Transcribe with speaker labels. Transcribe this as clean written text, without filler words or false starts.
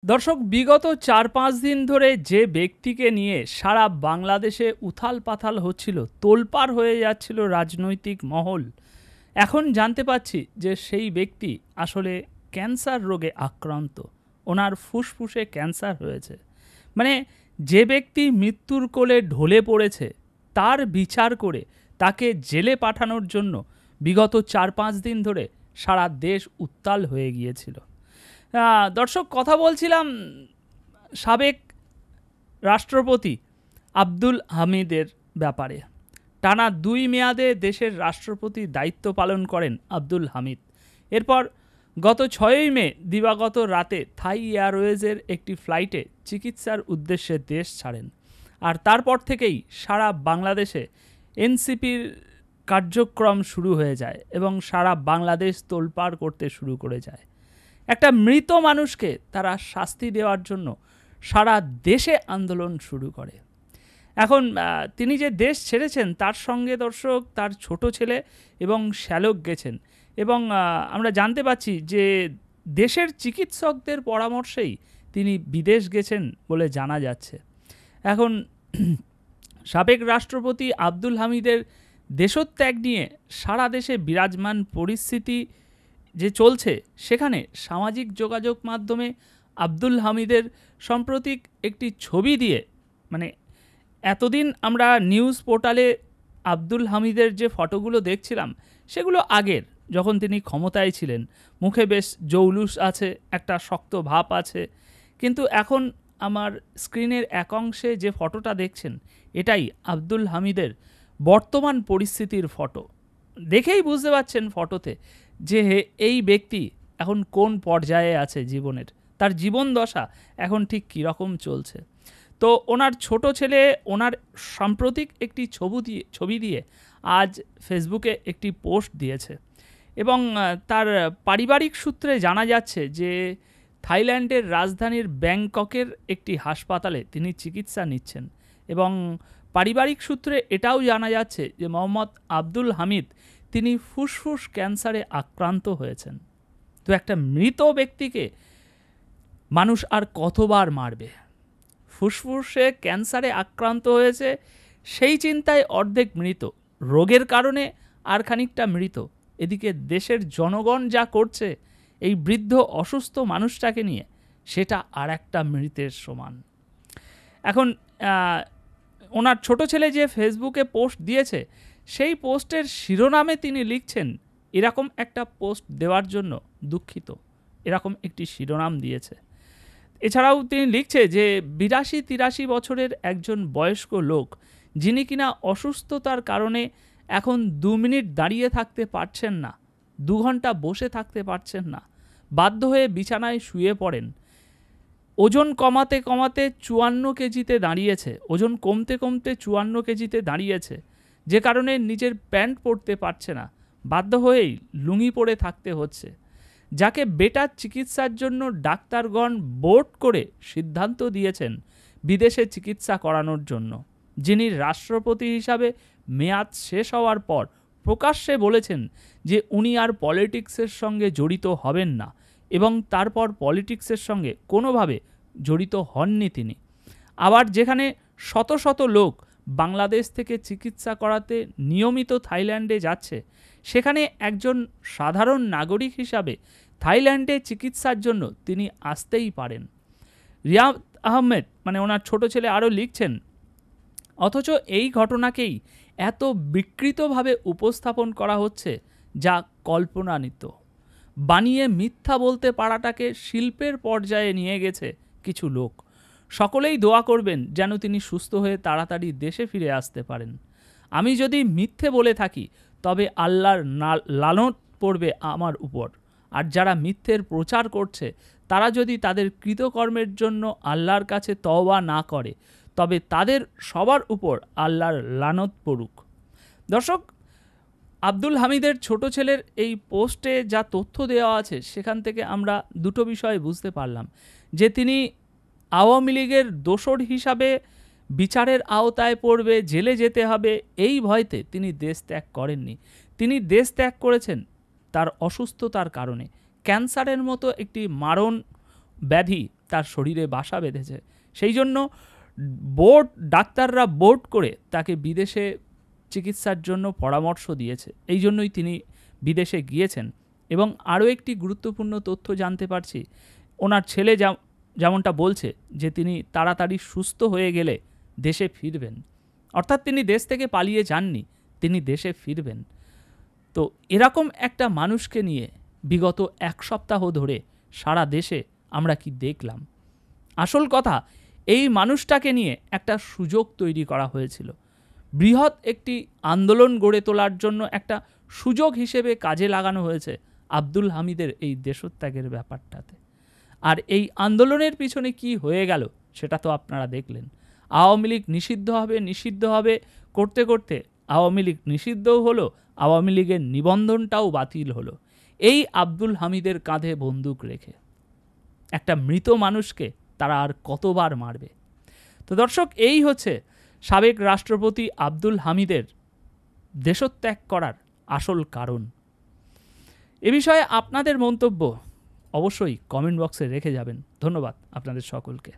Speaker 1: দর্শক, বিগত ৪-৫ দিন ধরে যে ব্যক্তিকে নিয়ে সারা বাংলাদেশে উথাল-পাথাল হচ্ছিল, তোলপাড় হয়ে যাচ্ছিল রাজনৈতিক মহল, এখন জানতে পারছি যে সেই ব্যক্তি আসলে ক্যান্সার রোগে আক্রান্ত। ওনার ফুসফুসে ক্যান্সার হয়েছে। মানে যে ব্যক্তি মৃত্যুর কোলে ঢলে পড়েছে, তার বিচার করে তাকে জেলে পাঠানোর জন্য বিগত ৪-৫ দিন ধরে সারা দেশ উত্তাল হয়ে গিয়েছিল। দর্শক, কথা বলছিলাম সাবেক রাষ্ট্রপতি আব্দুল হামিদের ব্যাপারে। টানা ২ মেয়াদে দেশের রাষ্ট্রপতি দায়িত্ব পালন করেন আব্দুল হামিদ। এরপর গত ৬ই মে দিবাগত রাতে থাই এয়ারওয়েজের একটি ফ্লাইটে চিকিৎসার উদ্দেশ্যে দেশ ছাড়েন। আর তারপর থেকেই সারা বাংলাদেশে এনসিপির কার্যক্রম শুরু হয়ে যায় এবং সারা বাংলাদেশ তোলপাড় করতে শুরু করে যায়। একটা মৃত মানুষকে তারা শাস্তি দেওয়ার জন্য সারা দেশে আন্দোলন শুরু করে। এখন তিনি যে দেশ ছেড়েছেন, তার সঙ্গে দর্শক তার ছোট ছেলে এবং শ্যালক গেছেন, এবং আমরা জানতে পাচ্ছি যে দেশের চিকিৎসকদের পরামর্শেই তিনি বিদেশ গেছেন বলে জানা যাচ্ছে। এখন সাবেক রাষ্ট্রপতি আব্দুল হামিদের দেশত্যাগ নিয়ে সারা দেশে বিরাজমান পরিস্থিতি যে চলছে, সেখানে সামাজিক যোগাযোগ মাধ্যমে আব্দুল হামিদের সাম্প্রতিক একটি ছবি দিয়ে, মানে এতদিন আমরা নিউজ পোর্টালে আব্দুল হামিদের যে ফটোগুলো দেখছিলাম, সেগুলো আগের, যখন তিনি ক্ষমতায় ছিলেন। মুখে বেশ জৌলুস আছে, একটা শক্ত ভাব আছে। কিন্তু এখন আমার স্ক্রিনের এক অংশে যে ফটোটা দেখছেন, এটাই আব্দুল হামিদের বর্তমান পরিস্থিতির ফটো। দেখেই বুঝতে পারছেন ফটোতে যে এই ব্যক্তি এখন কোন পর্যায়ে আছে জীবনের, তার জীবন দশা এখন ঠিক কীরকম চলছে। তো ওনার ছোট ছেলে ওনার সাম্প্রতিক একটি ছবি দিয়ে আজ ফেসবুকে একটি পোস্ট দিয়েছে, এবং তার পারিবারিক সূত্রে জানা যাচ্ছে যে থাইল্যান্ডের রাজধানীর ব্যাংককের একটি হাসপাতালে তিনি চিকিৎসা নিচ্ছেন, এবং পারিবারিক সূত্রে এটাও জানা যাচ্ছে যে মোহাম্মদ আব্দুল হামিদ তিনি ফুসফুস ক্যান্সারে আক্রান্ত হয়েছেন। তো একটা মৃত ব্যক্তিকে মানুষ আর কতবার মারবে? ফুসফুসে ক্যান্সারে আক্রান্ত হয়েছে, সেই চিন্তায় অর্ধেক মৃত, রোগের কারণে আর খানিকটা মৃত। এদিকে দেশের জনগণ যা করছে এই বৃদ্ধ অসুস্থ মানুষটাকে নিয়ে, সেটা আর একটা মৃতের সমান। এখন ওনার ছোট ছেলে যে ফেসবুকে পোস্ট দিয়েছে, সেই পোস্টের শিরোনামে তিনি লিখছেন, এরকম একটা পোস্ট দেওয়ার জন্য দুঃখিত, এরকম একটি শিরোনাম দিয়েছে। এছাড়াও তিনি লিখছে যে ৮২-৮৩ বছরের একজন বয়স্ক লোক, যিনি কিনা অসুস্থতার কারণে এখন ২ মিনিট দাঁড়িয়ে থাকতে পারছেন না, ২ ঘন্টা বসে থাকতে পারছেন না, বাধ্য হয়ে বিছানায় শুয়ে পড়েন। ওজন কমাতে কমাতে ৫৪ কেজিতে দাঁড়িয়েছে, ওজন কমতে কমতে ৫৪ কেজিতে দাঁড়িয়েছে, যে কারণে নিজের প্যান্ট পরতে পারছে না, বাধ্য হয়েই লুঙ্গি পরে থাকতে হচ্ছে। যাকে বেটার চিকিৎসার জন্য ডাক্তারগণ বোর্ড করে সিদ্ধান্ত দিয়েছেন বিদেশে চিকিৎসা করানোর জন্য, যিনি রাষ্ট্রপতি হিসাবে মেয়াদ শেষ হওয়ার পর প্রকাশ্যে বলেছেন যে উনি আর পলিটিক্সের সঙ্গে জড়িত হবেন না, এবং তারপর পলিটিক্সের সঙ্গে কোনোভাবে জড়িত হননি তিনি। আবার যেখানে শত শত লোক বাংলাদেশ থেকে চিকিৎসা করাতে নিয়মিত থাইল্যান্ডে যাচ্ছে, সেখানে একজন সাধারণ নাগরিক হিসাবে থাইল্যান্ডে চিকিৎসার জন্য তিনি আসতেই পারেন। রিয়াদ আহমেদ, মানে ওনার ছোট ছেলে, আরও লিখছেন, অথচ এই ঘটনাকেই এত বিকৃতভাবে উপস্থাপন করা হচ্ছে যা কল্পনাতীত। বানিয়ে মিথ্যা বলতে পারাটাকে শিল্পের পর্যায়ে নিয়ে গেছে কিছু লোক। সকলেই দোয়া করবেন যেন তিনি সুস্থ হয়ে তাড়াতাড়ি দেশে ফিরে আসতে পারেন। আমি যদি মিথ্যে বলে থাকি, তবে আল্লাহর লানত পড়বে আমার উপর। আর যারা মিথ্যের প্রচার করছে, তারা যদি তাদের কৃতকর্মের জন্য আল্লাহর কাছে তওবা না করে, তবে তাদের সবার উপর আল্লাহর লানত পড়ুক। দর্শক, আব্দুল হামিদের ছোট ছেলের এই পোস্টে যা তথ্য দেওয়া আছে, সেখান থেকে আমরা দুটো বিষয় বুঝতে পারলাম, যে তিনি আওয়ামী লীগের দোসর হিসাবে বিচারের আওতায় পড়বে, জেলে যেতে হবে, এই ভয়তে তিনি দেশ ত্যাগ করেননি। তিনি দেশ ত্যাগ করেছেন তার অসুস্থতার কারণে। ক্যান্সারের মতো একটি মারণ ব্যাধি তার শরীরে বাসা বেঁধেছে। সেই জন্য ডাক্তাররা বোর্ড করে তাকে বিদেশে চিকিৎসার জন্য পরামর্শ দিয়েছে। এই জন্যই তিনি বিদেশে গিয়েছেন। এবং আরও একটি গুরুত্বপূর্ণ তথ্য জানতে পারছি, ওনার ছেলে যেমনটা বলছে যে তিনি তাড়াতাড়ি সুস্থ হয়ে গেলে দেশে ফিরবেন। অর্থাৎ তিনি দেশ থেকে পালিয়ে যাননি, তিনি দেশে ফিরবেন। তো এরকম একটা মানুষকে নিয়ে বিগত 1 সপ্তাহ ধরে সারা দেশে আমরা কি দেখলাম? আসল কথা, এই মানুষটাকে নিয়ে একটা সুযোগ তৈরি করা হয়েছিল। বৃহৎ একটি আন্দোলন গড়ে তোলার জন্য একটা সুযোগ হিসেবে কাজে লাগানো হয়েছে আব্দুল হামিদের এই দেশত্যাগের ব্যাপারটাতে। আর এই আন্দোলনের পিছনে কি হয়ে গেল সেটা তো আপনারা দেখলেন। আওয়ামী লীগ নিষিদ্ধ হবে করতে করতে আওয়ামী লীগ নিষিদ্ধও হলো, আওয়ামী লীগের নিবন্ধনটাও বাতিল হলো, এই আব্দুল হামিদের কাঁধে বন্দুক রেখে। একটা মৃত মানুষকে তারা আর কতবার মারবে? তো দর্শক, এই হচ্ছে সাবেক রাষ্ট্রপতি আব্দুল হামিদের দেশত্যাগ করার আসল কারণ। এ বিষয়ে আপনাদের মন্তব্য অবশ্যই কমেন্ট বক্সে রেখে যাবেন। ধন্যবাদ আপনাদের সকলকে।